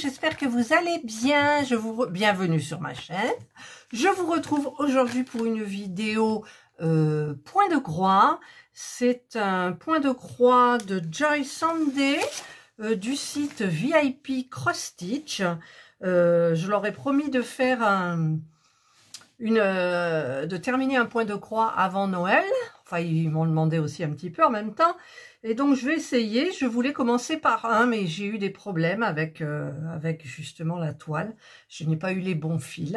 j'espère que vous allez bien. Bienvenue sur ma chaîne. Je vous retrouve aujourd'hui pour une vidéo point de croix. C'est un point de croix de Joy Sunday du site VIP Cross Stitch. Je leur ai promis de faire de terminer un point de croix avant Noël. Enfin, ils m'ont demandé aussi un petit peu en même temps. Et donc, je vais essayer. Je voulais commencer par un, mais j'ai eu des problèmes avec justement la toile. Je n'ai pas eu les bons fils.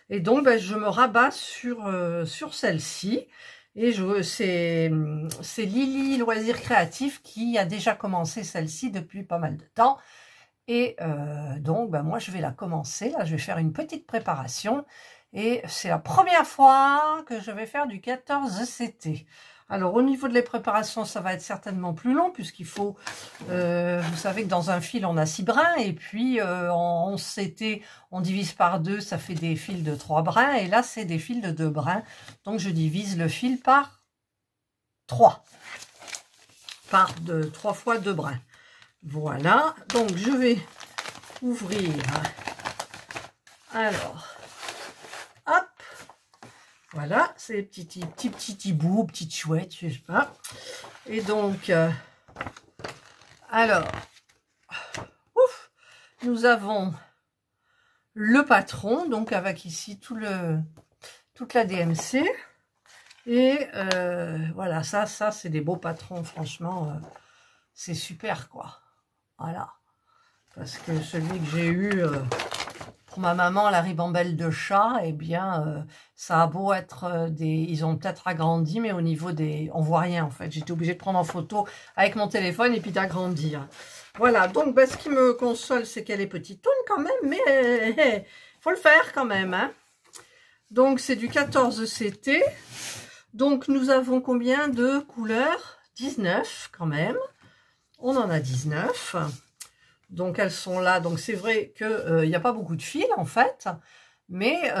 Et donc, je me rabats sur celle-ci. Et c'est Lily Loisirs Créatifs qui a déjà commencé celle-ci depuis pas mal de temps. Et donc, moi, je vais la commencer. Là, je vais faire une petite préparation. Et c'est la première fois que je vais faire du 14 CT. Alors, au niveau de les préparations, ça va être certainement plus long, puisqu'il faut... vous savez que dans un fil, on a 6 brins. Et puis, en 11 CT, on divise par 2, ça fait des fils de 3 brins. Et là, c'est des fils de 2 brins. Donc, je divise le fil par 3. Par 3 fois 2 brins. Voilà. Donc, je vais ouvrir. Alors... Hop, voilà, c'est les petits bouts, petites chouettes, je sais pas. Et donc, alors, ouf, nous avons le patron, donc avec ici toute la DMC. Et voilà, ça c'est des beaux patrons, franchement, c'est super, quoi. Voilà, parce que celui que j'ai eu... pour ma maman, la ribambelle de chat, eh bien, ça a beau être ils ont peut-être agrandi, mais au niveau des... On voit rien, en fait. J'étais obligée de prendre en photo avec mon téléphone et puis d'agrandir. Voilà, donc, ce qui me console, c'est qu'elle est petite toune quand même, mais faut le faire quand même, hein. Donc, c'est du 14 CT. Donc, nous avons combien de couleurs? 19, quand même. On en a 19. Donc, elles sont là. Donc, c'est vrai qu'il n'y a pas beaucoup de fils, en fait. Mais,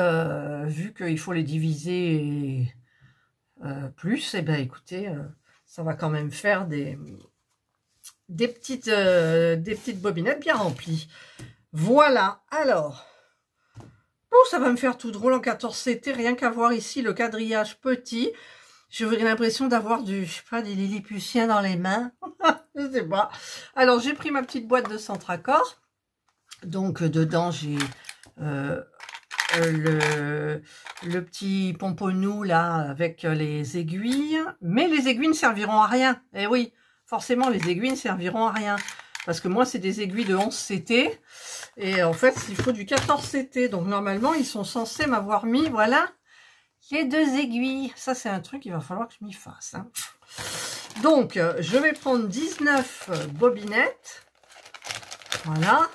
vu qu'il faut les diviser plus, eh bien, écoutez, ça va quand même faire des petites bobinettes bien remplies. Voilà. Alors, ça va me faire tout drôle en 14 CT. Rien qu'à voir ici le quadrillage petit. J'aurais l'impression d'avoir je sais pas, des lilliputiens dans les mains. Je sais pas. Alors, j'ai pris ma petite boîte de Centracor. Donc, dedans, j'ai le petit pomponnou, là, avec les aiguilles. Mais les aiguilles ne serviront à rien. Eh oui, forcément, les aiguilles ne serviront à rien. Parce que moi, c'est des aiguilles de 11 CT. Et en fait, il faut du 14 CT. Donc, normalement, ils sont censés m'avoir mis, voilà... les 2 aiguilles, ça c'est un truc, il va falloir que je m'y fasse. Hein. Donc, je vais prendre 19 bobinettes. Voilà.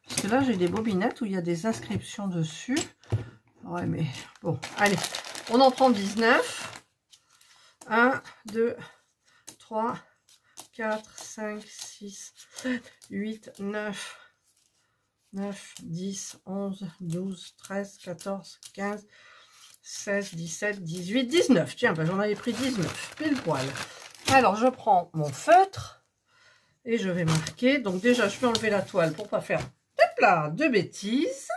Parce que là, j'ai des bobinettes où il y a des inscriptions dessus. Ouais, mais bon, allez. On en prend 19. 1, 2, 3, 4, 5, 6, 7, 8, 9... 9, 10, 11, 12, 13, 14, 15, 16, 17, 18, 19. Tiens, j'en avais pris 19, pile poil. Alors, je prends mon feutre et je vais marquer. Donc, déjà, je vais enlever la toile pour pas faire de bêtises.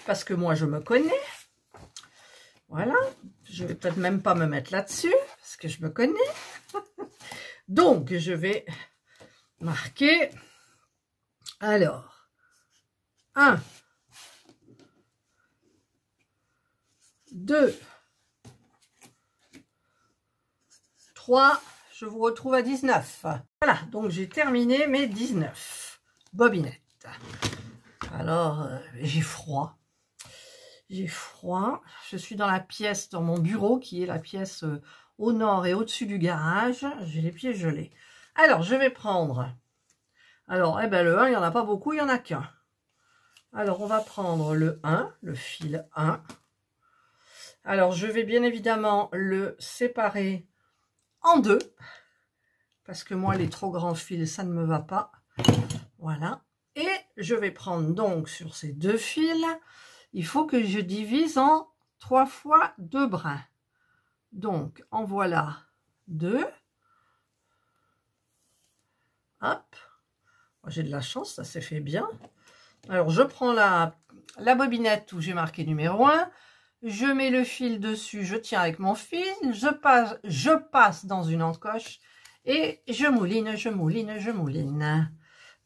Parce que moi, je me connais. Voilà. Je vais peut-être même pas me mettre là-dessus parce que je me connais. Donc, je vais marquer. Alors. 1, 2, 3, je vous retrouve à 19. Voilà, donc j'ai terminé mes 19 bobinettes. Alors, j'ai froid. J'ai froid. Je suis dans la pièce, dans mon bureau, qui est la pièce au nord et au-dessus du garage. J'ai les pieds gelés. Alors, je vais prendre... Alors, le 1, il n'y en a pas beaucoup, il n'y en a qu'un. Alors, on va prendre le 1, le fil 1. Alors, je vais bien évidemment le séparer en 2. Parce que moi, les trop grands fils, ça ne me va pas. Voilà. Et je vais prendre donc sur ces 2 fils, il faut que je divise en 3 fois 2 brins. Donc, en voilà 2. Hop. J'ai de la chance, ça s'est fait bien. Alors, je prends la bobinette où j'ai marqué numéro 1. Je mets le fil dessus, je tiens avec mon fil. Je passe dans une encoche et je mouline, je mouline, je mouline.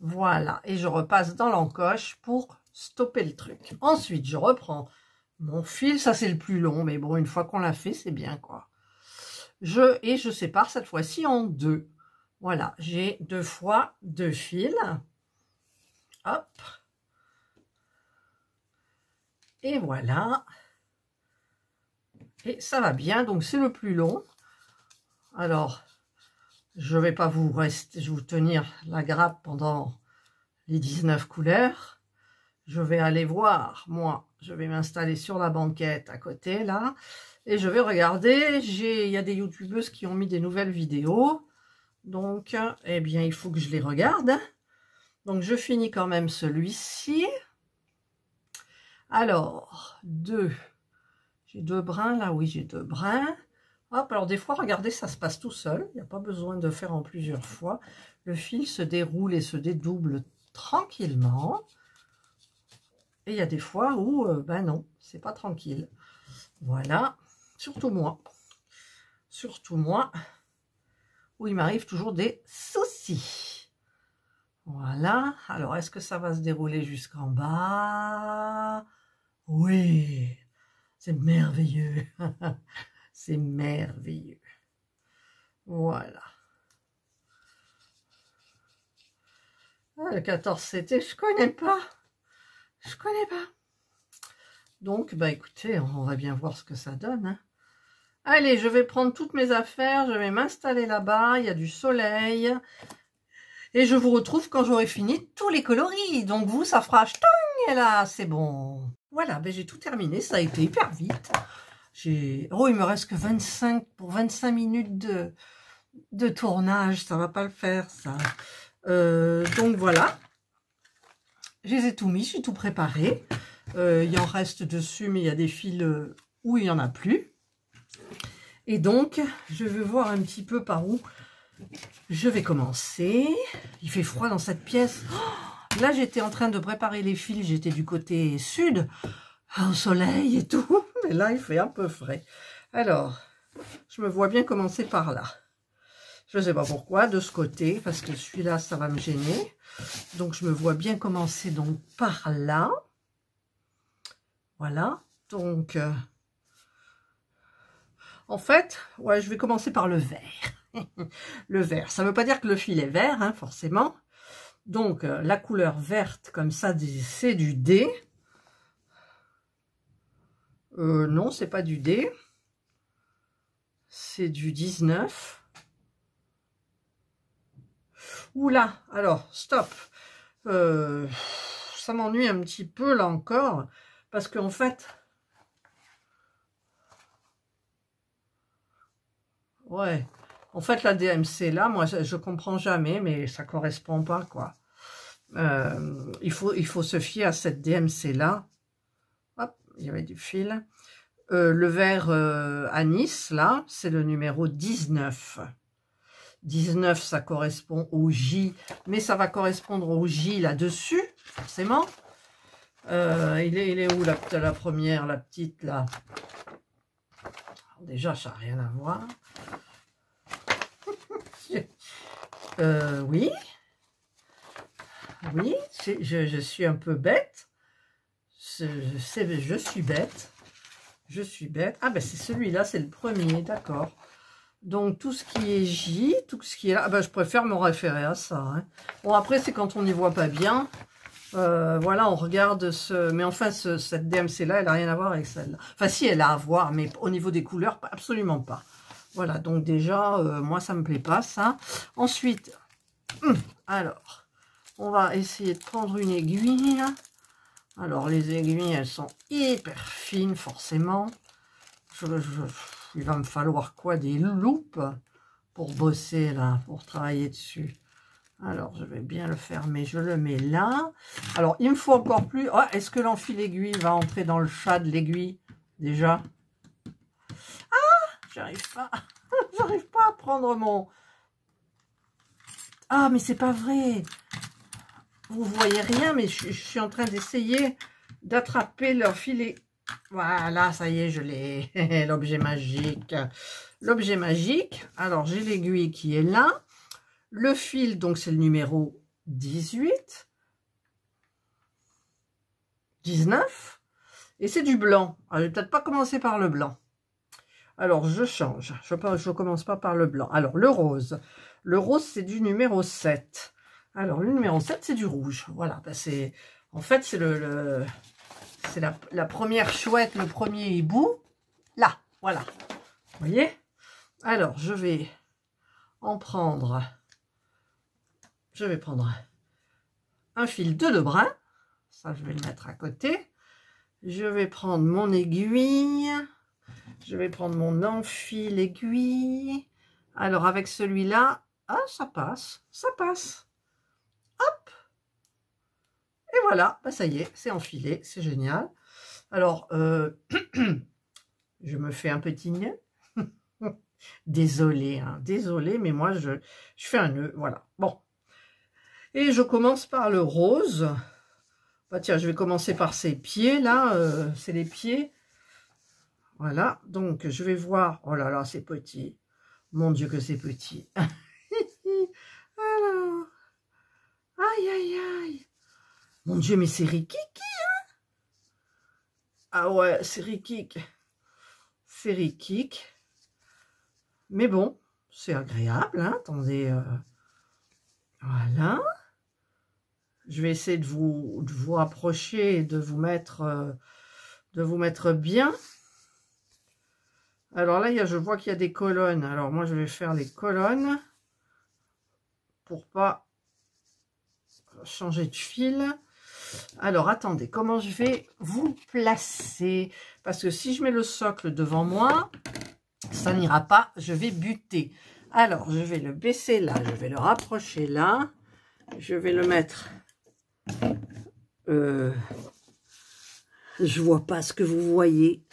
Voilà. Et je repasse dans l'encoche pour stopper le truc. Ensuite, je reprends mon fil. Ça, c'est le plus long. Mais bon, une fois qu'on l'a fait, c'est bien, quoi. Et je sépare cette fois-ci en 2. Voilà, j'ai 2 fois 2 fils. Hop. Et voilà. Et ça va bien, donc c'est le plus long. Alors, je ne vais pas vous tenir la grappe pendant les 19 couleurs. Je vais aller voir, moi, je vais m'installer sur la banquette à côté, là. Et je vais regarder, il y a des youtubeuses qui ont mis des nouvelles vidéos. Donc, eh bien, il faut que je les regarde. Donc, je finis quand même celui-ci. Alors, 2. J'ai 2 brins, là, oui, j'ai 2 brins. Hop, alors des fois, regardez, ça se passe tout seul. Il n'y a pas besoin de faire en plusieurs fois. Le fil se déroule et se dédouble tranquillement. Et il y a des fois où, ben non, c'est pas tranquille. Voilà, surtout moi. Surtout moi, où il m'arrive toujours des soucis. Voilà, alors est-ce que ça va se dérouler jusqu'en bas? Oui, c'est merveilleux. C'est merveilleux. Voilà. Ah, le 14 c'était, je connais pas. Je connais pas. Donc, bah écoutez, on va bien voir ce que ça donne. Hein. Allez, je vais prendre toutes mes affaires, je vais m'installer là-bas, il y a du soleil. Et je vous retrouve quand j'aurai fini tous les coloris. Donc vous, ça fera ch'tong et là, c'est bon. Voilà, ben j'ai tout terminé, ça a été hyper vite. Oh, il me reste que 25 minutes de tournage, ça va pas le faire, ça. Donc voilà. Je les ai tout mis, je suis tout préparé. Il en reste dessus, mais il y a des fils où il n'y en a plus. Et donc, je vais voir un petit peu par où je vais commencer. Il fait froid dans cette pièce. Oh, là, j'étais en train de préparer les fils. J'étais du côté sud, au soleil et tout. Mais là, il fait un peu frais. Alors, je me vois bien commencer par là. Je ne sais pas pourquoi, de ce côté, parce que celui-là, ça va me gêner. Donc, je me vois bien commencer donc par là. Voilà. Donc, en fait, ouais, je vais commencer par le vert. Le vert, ça ne veut pas dire que le fil est vert, hein, forcément. Donc, la couleur verte, comme ça, c'est du D. Non, c'est pas du D. C'est du 19. Oula, alors, stop. Ça m'ennuie un petit peu, là encore, parce qu'en fait... Ouais, en fait, la DMC, là, moi, je comprends jamais, mais ça correspond pas, quoi. Il faut se fier à cette DMC-là. Hop, il y avait du fil. Le vert anis, là, c'est le numéro 19. 19, ça correspond au J, mais ça va correspondre au J là-dessus, forcément. Il est où la première, la petite, là? Déjà, ça n'a rien à voir. Oui. Oui, je suis un peu bête. Je suis bête. Je suis bête. Ah ben c'est celui-là, c'est le premier, d'accord. Donc tout ce qui est J, tout ce qui est là, ben, je préfère me référer à ça. Hein. Bon après c'est quand on n'y voit pas bien. Voilà, on regarde ce... Mais enfin, cette DMC-là, elle n'a rien à voir avec celle-là. Enfin si, elle a à voir, mais au niveau des couleurs, absolument pas. Voilà, donc déjà, moi ça me plaît pas ça. Ensuite, alors, on va essayer de prendre une aiguille. Alors les aiguilles, elles sont hyper fines forcément. Il va me falloir quoi? Des loupes pour bosser là, pour travailler dessus. Alors je vais bien le fermer, je le mets là. Alors il me faut encore plus. Oh, est-ce que l'enfil aiguille va entrer dans le chat de l'aiguille déjà? Ah, j'arrive pas. J'arrive pas à prendre mon... Ah mais c'est pas vrai. vous voyez rien, mais je suis en train d'essayer d'attraper leur filet. Voilà, ça y est, je l'ai. L'objet magique. L'objet magique. Alors, j'ai l'aiguille qui est là. Le fil, donc, c'est le numéro 18. 19. Et c'est du blanc. Alors, je vais peut-être pas commencer par le blanc. Alors, je change. Je commence pas par le blanc. Alors, le rose. Le rose, c'est du numéro 7. Alors, le numéro 7, c'est du rouge. Voilà. Ben, en fait, c'est c'est la première chouette, le premier hibou. Là, voilà. Vous voyez? Alors, je vais prendre un fil de lebrun. Ça, je vais le mettre à côté. Je vais prendre mon aiguille. Je vais prendre mon enfil aiguille. Alors, avec celui-là, ah, ça passe. Ça passe. Hop. Et voilà, bah, ça y est, c'est enfilé, c'est génial. Alors, je me fais un petit nœud. Désolée, hein, désolée, mais moi, je fais un nœud, voilà. Bon. Et je commence par le rose. Bah, tiens, je vais commencer par ces pieds, là. C'est les pieds. Voilà, donc je vais voir. Oh là là, c'est petit. Mon Dieu que c'est petit. Alors, aïe, aïe, aïe. Mon Dieu, mais c'est rikiki, hein? Ah ouais, c'est rikiki. C'est rikiki. Mais bon, c'est agréable, hein? Attendez. Voilà. Je vais essayer de vous approcher et de vous mettre bien. Alors là, je vois qu'il y a des colonnes. Alors moi, je vais faire les colonnes pour pas changer de fil. Alors, attendez, comment je vais vous placer? Parce que si je mets le socle devant moi, ça n'ira pas, je vais buter. Alors, je vais le baisser là, je vais le rapprocher là. Je vais le mettre... je vois pas ce que vous voyez.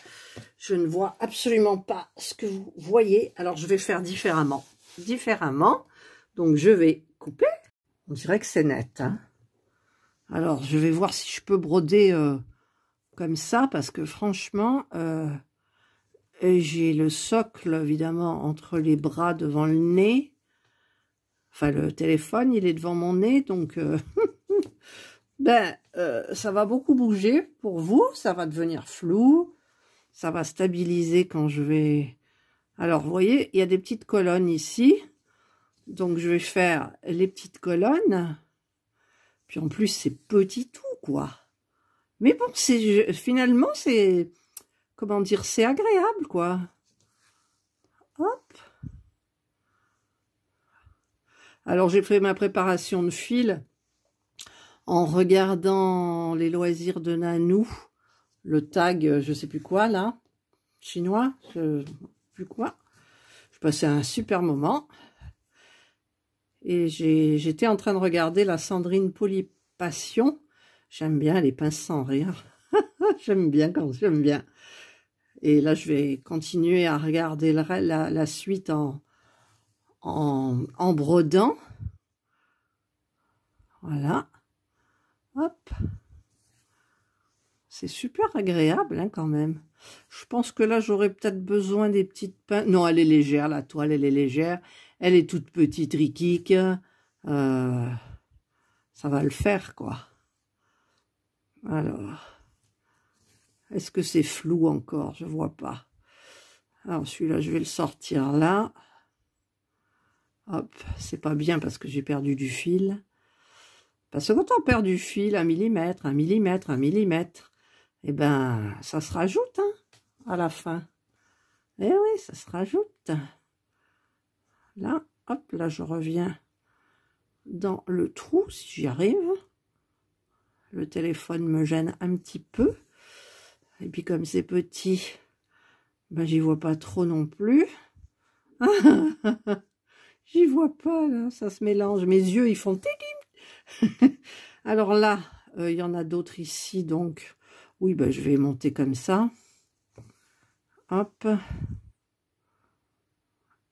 Je ne vois absolument pas ce que vous voyez. Alors, je vais faire différemment. Donc, je vais couper. On dirait que c'est net, hein. Alors, je vais voir si je peux broder comme ça, parce que franchement, j'ai le socle, évidemment, entre les bras devant le nez. Enfin, le téléphone, il est devant mon nez, donc ça va beaucoup bouger pour vous. Ça va devenir flou. Ça va stabiliser quand je vais... Alors, vous voyez, il y a des petites colonnes ici. Donc, je vais faire les petites colonnes. Puis en plus, c'est petit tout, quoi. Mais bon, finalement, c'est... Comment dire? C'est agréable, quoi. Hop. Alors, j'ai fait ma préparation de fil en regardant les loisirs de Nanou. Le tag, je sais plus quoi, là. Chinois, je sais plus quoi. Je passais un super moment. Et j'étais en train de regarder la Sandrine Polypassion. J'aime bien les pinces sans rire. J'aime bien quand j'aime bien. Et là, je vais continuer à regarder la suite en brodant. Voilà. Hop. C'est super agréable, hein, quand même. Je pense que là, j'aurais peut-être besoin des petites pinces. Non, elle est légère, la toile, elle est légère. Elle est toute petite, riquique. Ça va le faire, quoi. Alors, est-ce que c'est flou encore? Je vois pas. Alors, celui-là, je vais le sortir là. Hop, c'est pas bien parce que j'ai perdu du fil. Parce que quand on perd du fil, 1 millimètre, 1 millimètre, 1 millimètre, eh ben, ça se rajoute, hein, à la fin. Eh oui, ça se rajoute. Là, hop, là, je reviens dans le trou, si j'y arrive. Le téléphone me gêne un petit peu. Et puis, comme c'est petit, ben, j'y vois pas trop non plus. J'y vois pas, là, ça se mélange. Mes yeux, ils font... Alors là, il y en a d'autres ici, donc... Oui, ben, je vais monter comme ça. Hop.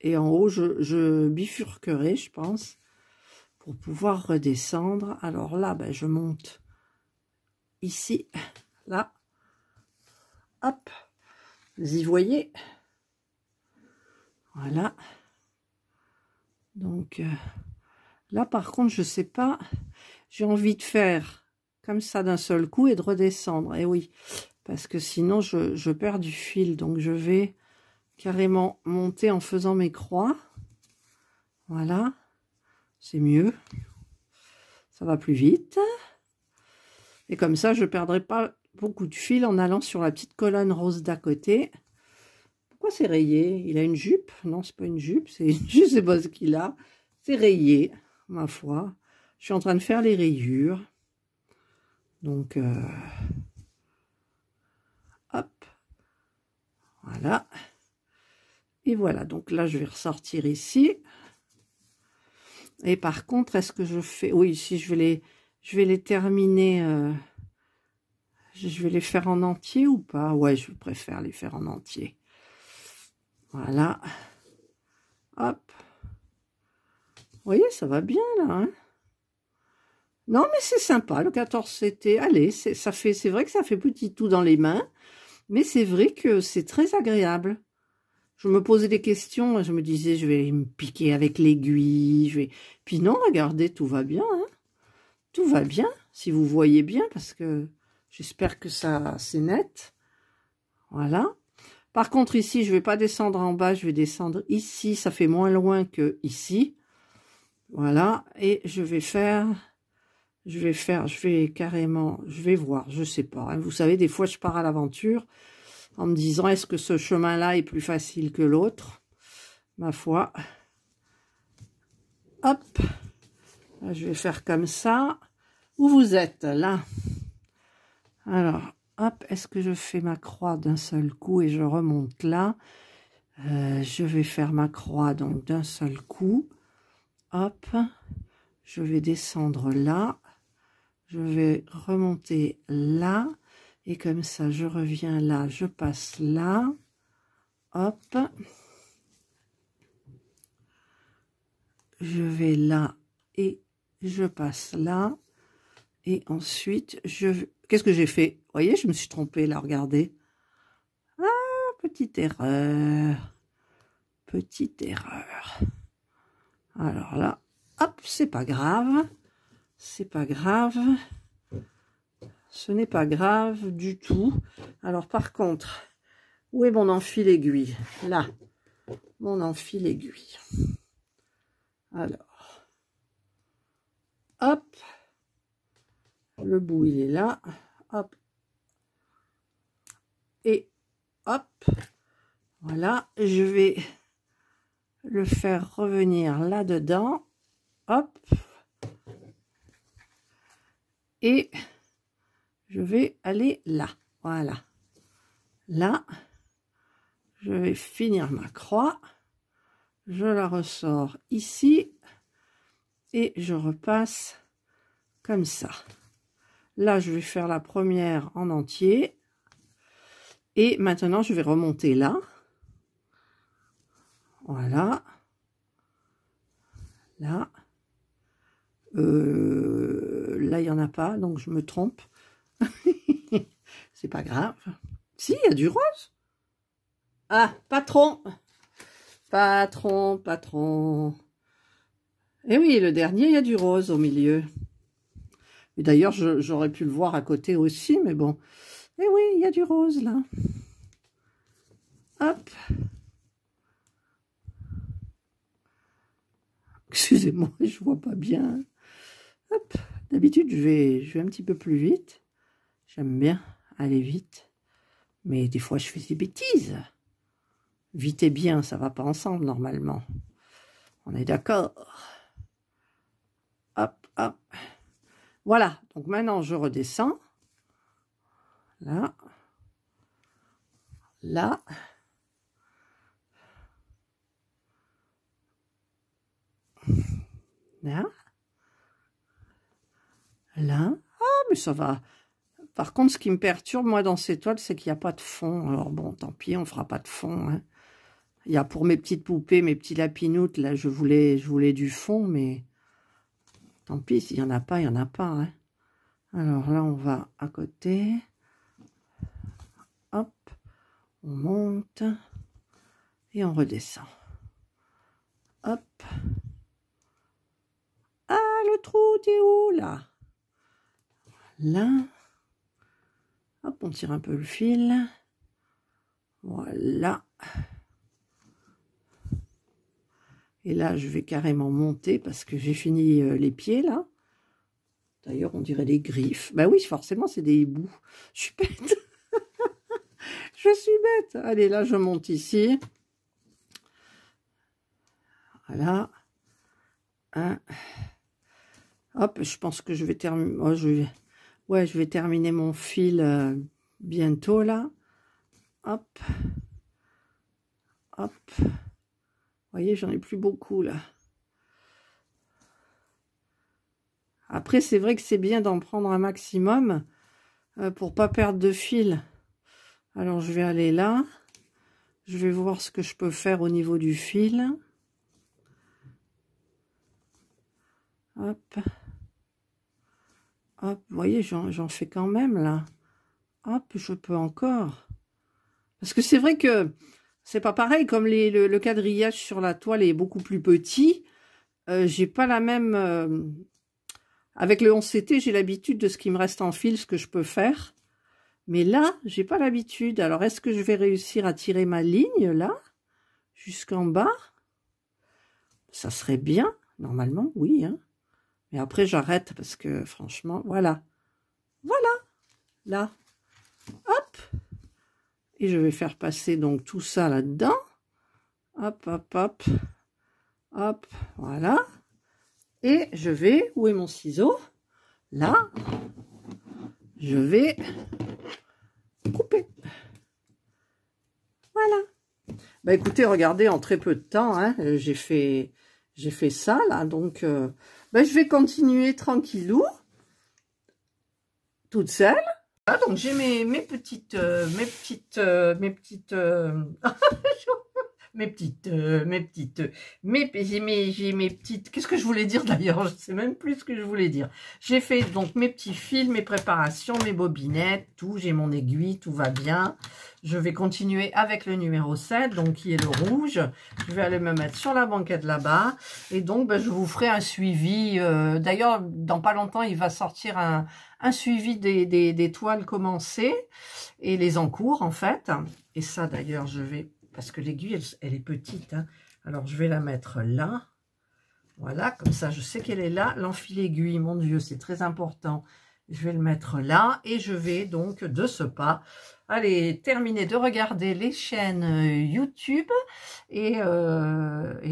Et en haut, je bifurquerai, je pense, pour pouvoir redescendre. Alors là, ben, je monte ici, là, hop, vous y voyez, voilà. Donc là, par contre, je sais pas, j'ai envie de faire comme ça d'un seul coup et de redescendre. Et oui, parce que sinon, je perds du fil. Donc, je vais carrément monter en faisant mes croix. Voilà, c'est mieux. Ça va plus vite. Et comme ça, je ne perdrai pas beaucoup de fil en allant sur la petite colonne rose d'à côté. Pourquoi c'est rayé? Il a une jupe? Non, c'est pas une jupe, c'est je sais pas ce qu'il a. C'est rayé, ma foi. Je suis en train de faire les rayures. Donc, hop. Voilà. Et voilà, donc là, je vais ressortir ici. Et par contre, est-ce que je fais... Oui, ici, je vais les terminer... je vais les faire en entier ou pas? Ouais, je préfère les faire en entier. Voilà. Hop. Vous voyez, ça va bien, là. Hein, non, mais c'est sympa, le 14 CT. Allez, c'est vrai que ça fait petit tout dans les mains. Mais c'est vrai que c'est très agréable. Je me posais des questions, je me disais, je vais me piquer avec l'aiguille. Puis non, regardez, tout va bien. Hein, tout va bien, si vous voyez bien, parce que j'espère que ça c'est net. Voilà. Par contre, ici, je ne vais pas descendre en bas, je vais descendre ici. Ça fait moins loin que ici. Voilà. Et je vais carrément, je vais voir, je sais pas. Hein. Vous savez, des fois, je pars à l'aventure en me disant, est-ce que ce chemin-là est plus facile que l'autre? Ma foi. Hop. Là, je vais faire comme ça. Où vous êtes, là? Alors, hop, est-ce que je fais ma croix d'un seul coup et je remonte là? Je vais faire ma croix donc d'un seul coup. Hop. Je vais descendre là. Je vais remonter là. Et comme ça, je reviens là, je passe là. Hop. Je vais là et je passe là. Et ensuite, qu'est-ce que j'ai fait? Vous voyez, je me suis trompée là, regardez. Ah, petite erreur. Petite erreur. Alors là, hop, c'est pas grave. C'est pas grave. Ce n'est pas grave du tout. Alors par contre, où est mon enfil-aiguille? Là, mon enfil-aiguille. Alors, hop. Le bout, il est là. Hop. Et hop. Voilà, je vais le faire revenir là-dedans. Hop. Et je vais aller là. Voilà. Là, je vais finir ma croix. Je la ressors ici. Et je repasse comme ça. Là, je vais faire la première en entier. Et maintenant, je vais remonter là. Voilà. Là. Là, il n'y en a pas, donc je me trompe. C'est pas grave. Si, il y a du rose. Ah, patron. Patron, patron. Eh oui, le dernier, il y a du rose au milieu. Et d'ailleurs, j'aurais pu le voir à côté aussi, mais bon. Eh oui, il y a du rose, là. Hop. Excusez-moi, je vois pas bien. Hop. D'habitude, je vais un petit peu plus vite. J'aime bien aller vite. Mais des fois, je fais des bêtises. Vite et bien, ça va pas ensemble, normalement. On est d'accord. Hop, hop. Voilà. Donc, maintenant, je redescends. Là. Là. Là. Là. Ah, mais ça va. Par contre, ce qui me perturbe, moi, dans ces toiles, c'est qu'il n'y a pas de fond. Alors bon, tant pis, on fera pas de fond. Hein. Il y a pour mes petites poupées, mes petits lapinoutes, là, je voulais du fond, mais Tant pis, s'il n'y en a pas, il n'y en a pas. Hein. Alors là, on va à côté. Hop, on monte et on redescend. Hop. Ah, le trou, t'es où, là? Là. Hop, on tire un peu le fil. Voilà. Et là, je vais carrément monter parce que j'ai fini les pieds, là. D'ailleurs, on dirait des griffes. Ben oui, forcément, c'est des hiboux. Je suis bête. Je suis bête. Allez, là, je monte ici. Voilà. Hop, je pense que je vais terminer. Oh, je vais terminer mon fil bientôt, là. Hop. Hop. Vous voyez, j'en ai plus beaucoup, là. Après, c'est vrai que c'est bien d'en prendre un maximum pour pas perdre de fil. Alors, je vais aller là. Je vais voir ce que je peux faire au niveau du fil. Hop. Hop, vous voyez, j'en fais quand même, là. Hop, je peux encore. Parce que c'est vrai que c'est pas pareil, comme le quadrillage sur la toile est beaucoup plus petit. J'ai pas la même... avec le 11CT, j'ai l'habitude de ce qui me reste en fil, ce que je peux faire. Mais là, j'ai pas l'habitude. Alors, est-ce que je vais réussir à tirer ma ligne, là, jusqu'en bas? Ça serait bien, normalement, oui. Hein. Mais après, j'arrête parce que, franchement, voilà. Voilà, là. Hop. Et je vais faire passer donc tout ça là-dedans. Hop, hop, hop. Hop, voilà. Et je vais... Où est mon ciseau? Là. Je vais couper. Voilà. Bah écoutez, regardez, en très peu de temps, hein, j'ai fait ça, là. Donc, bah, je vais continuer tranquillou. Toute seule. Ah, donc j'ai mes petites qu'est-ce que je voulais dire d'ailleurs, je sais même plus ce que je voulais dire. J'ai fait donc mes petits fils, mes préparations, mes bobinettes, tout, j'ai mon aiguille, tout va bien. Je vais continuer avec le numéro 7, donc qui est le rouge. Je vais aller me mettre sur la banquette là-bas. Et donc, ben, je vous ferai un suivi. D'ailleurs, dans pas longtemps, il va sortir un suivi des toiles commencées et les encours, en fait. Et ça, d'ailleurs, je vais... Parce que l'aiguille, elle est petite. Hein. Alors, je vais la mettre là. Voilà, comme ça, je sais qu'elle est là. L'enfil-aiguille, mon Dieu, c'est très important. Je vais le mettre là. Et je vais donc, de ce pas, aller terminer de regarder les chaînes YouTube. Et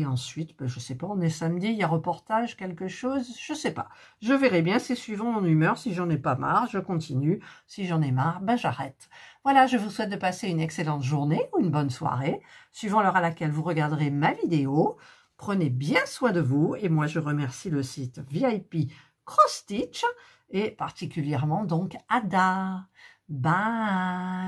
ensuite, ben, je sais pas, on est samedi, il y a reportage, quelque chose, je sais pas. Je verrai bien, c'est suivant mon humeur. Si j'en ai pas marre, je continue. Si j'en ai marre, ben j'arrête. Voilà, je vous souhaite de passer une excellente journée ou une bonne soirée, suivant l'heure à laquelle vous regarderez ma vidéo. Prenez bien soin de vous et moi je remercie le site VIP Cross Stitch et particulièrement donc Ada. Bye.